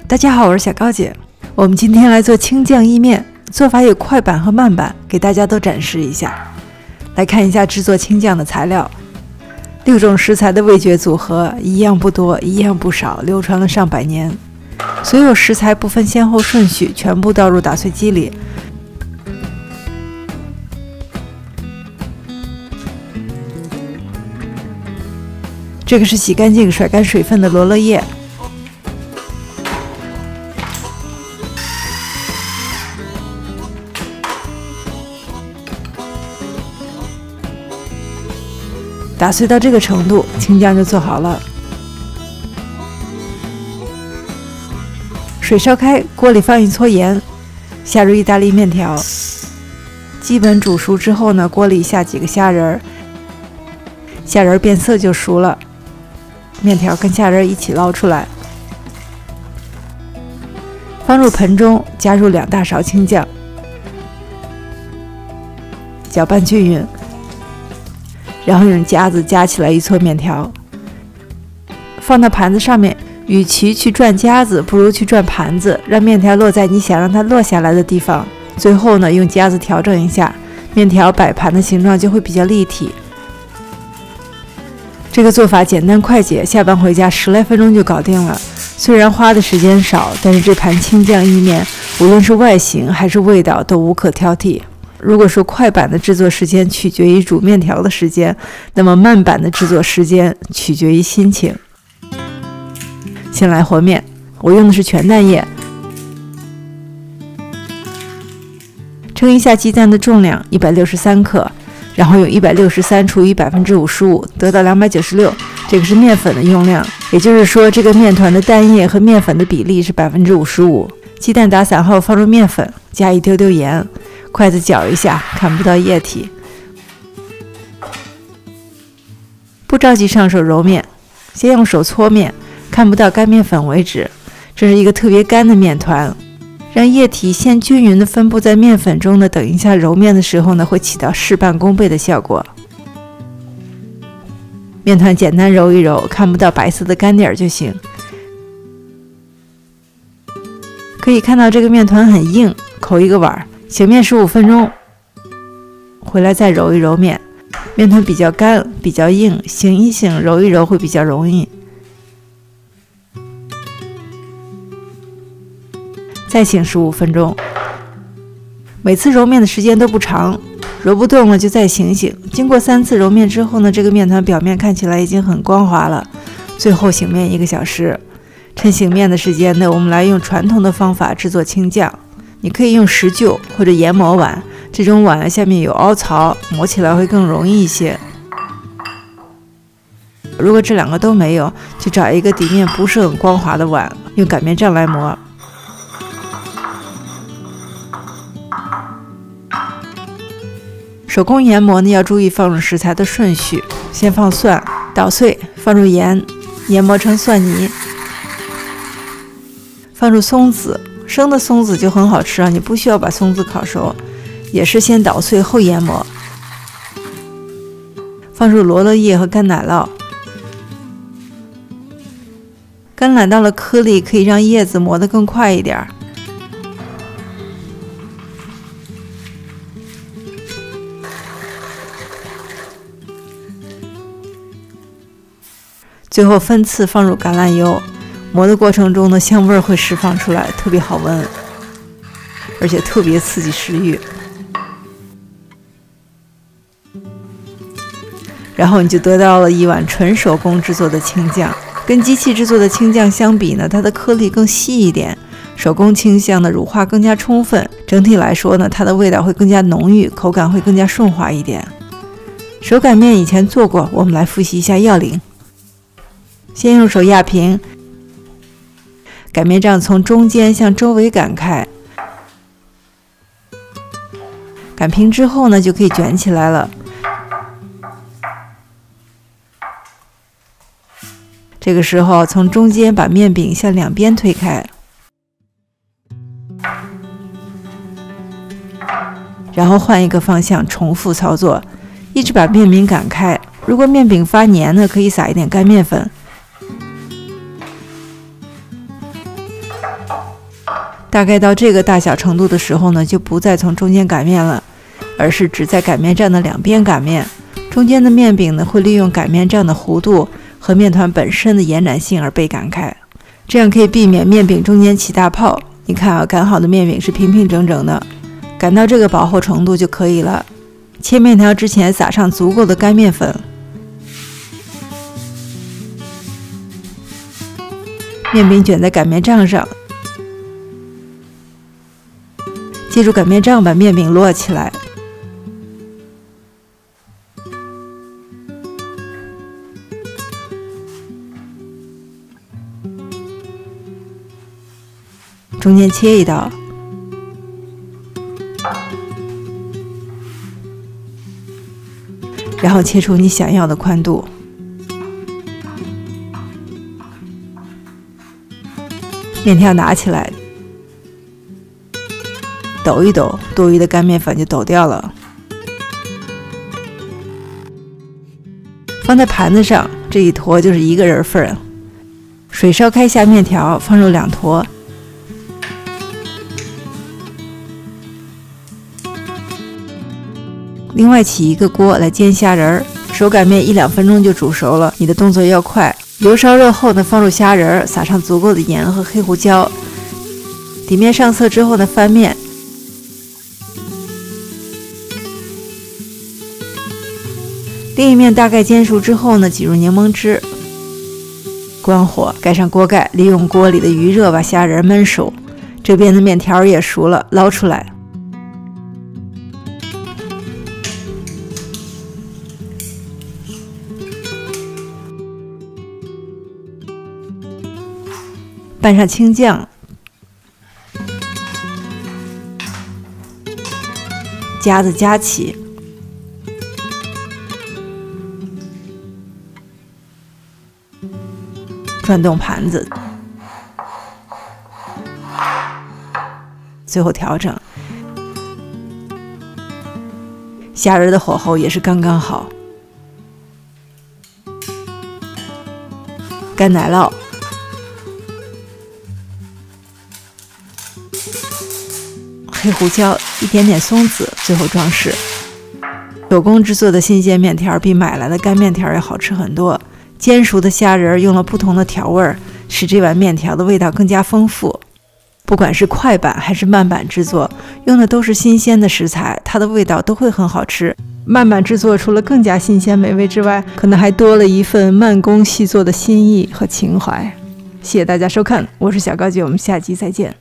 大家好，我是小高姐。我们今天来做青酱意面，做法有快版和慢版，给大家都展示一下。来看一下制作青酱的材料：6种食材的味觉组合，一样不多，一样不少，流传了上百年。所有食材不分先后顺序，全部倒入打碎机里。这个是洗干净、甩干水分的罗勒叶。打碎到这个程度，青酱就做好了。水烧开，锅里放一撮盐，下入意大利面条。基本煮熟之后呢，锅里下几个虾仁，虾仁变色就熟了。面条跟虾仁一起捞出来，放入盆中，加入2大勺青酱，搅拌均匀。然后用夹子夹起来一撮面条，放到盘子上面。与其去转夹子，不如去转盘子，让面条落在你想让它落下来的地方。最后呢，用夹子调整一下，面条摆盘的形状就会比较立体。这个做法简单快捷，下班回家10来分钟就搞定了。虽然花的时间少，但是这盘青酱意面，无论是外形还是味道都无可挑剔。如果说快版的制作时间取决于煮面条的时间，那么慢版的制作时间取决于心情。先来和面，我用的是全蛋液。称一下鸡蛋的重量，163克，然后用163除以55%，得到296。这个是面粉的用量，也就是说，这个面团的蛋液和面粉的比例是55%。鸡蛋打散后放入面粉，加一丢丢盐。筷子搅一下，看不到液体。不着急上手揉面，先用手搓面，看不到干面粉为止。这是一个特别干的面团，让液体先均匀地分布在面粉中呢，等一下揉面的时候呢，会起到事半功倍的效果。面团简单揉一揉，看不到白色的干点就行。可以看到这个面团很硬，扣一个碗。醒面15分钟，回来再揉一揉面。面团比较干，比较硬，醒一醒，揉一揉会比较容易。再醒15分钟。每次揉面的时间都不长，揉不动了就再醒醒。经过3次揉面之后呢，这个面团表面看起来已经很光滑了。最后醒面1个小时。趁醒面的时间呢，我们来用传统的方法制作青酱。你可以用石臼或者研磨碗，这种碗下面有凹槽，磨起来会更容易一些。如果这2个都没有，就找一个底面不是很光滑的碗，用擀面杖来磨。手工研磨呢，要注意放入食材的顺序，先放蒜，捣碎，放入盐，研磨成蒜泥，放入松子。生的松子就很好吃啊，你不需要把松子烤熟，也是先捣碎后研磨。放入罗勒叶和干奶酪，干奶酪的颗粒可以让叶子磨得更快一点。最后分次放入橄榄油。磨的过程中呢，香味会释放出来，特别好闻，而且特别刺激食欲。然后你就得到了一碗纯手工制作的青酱。跟机器制作的青酱相比呢，它的颗粒更细一点，手工青酱的乳化更加充分。整体来说呢，它的味道会更加浓郁，口感会更加顺滑一点。手擀面以前做过，我们来复习一下要领。先用手压平。擀面杖从中间向周围擀开，擀平之后呢，就可以卷起来了。这个时候，从中间把面饼向2边推开，然后换一个方向重复操作，一直把面饼擀开。如果面饼发黏呢，可以撒一点干面粉。大概到这个大小程度的时候呢，就不再从中间擀面了，而是只在擀面杖的两边擀面。中间的面饼呢，会利用擀面杖的弧度和面团本身的延展性而被擀开，这样可以避免面饼中间起大泡。你看啊，擀好的面饼是平平整整的，擀到这个薄厚程度就可以了。切面条之前撒上足够的干面粉，面饼卷在擀面杖上，借助擀面杖把面饼摞起来。中间切一刀，然后切出你想要的宽度。面条拿起来，抖一抖，多余的干面粉就抖掉了。放在盘子上，这一坨就是一个人份。水烧开下面条，放入2坨。另外起一个锅来煎虾仁儿，手擀面1-2分钟就煮熟了，你的动作要快。油烧热后呢，放入虾仁儿，撒上足够的盐和黑胡椒。底面上色之后呢，翻面。另一面大概煎熟之后呢，挤入柠檬汁。关火，盖上锅盖，利用锅里的余热把虾仁焖熟。这边的面条也熟了，捞出来。拌上青酱，夹子夹起，转动盘子，最后调整。虾仁的火候也是刚刚好。干奶酪。黑胡椒，一点点松子，最后装饰。手工制作的新鲜面条比买来的干面条要好吃很多。煎熟的虾仁用了不同的调味，使这碗面条的味道更加丰富。不管是快板还是慢板制作，用的都是新鲜的食材，它的味道都会很好吃。慢板制作除了更加新鲜美味之外，可能还多了一份慢工细作的心意和情怀。谢谢大家收看，我是小高姐，我们下集再见。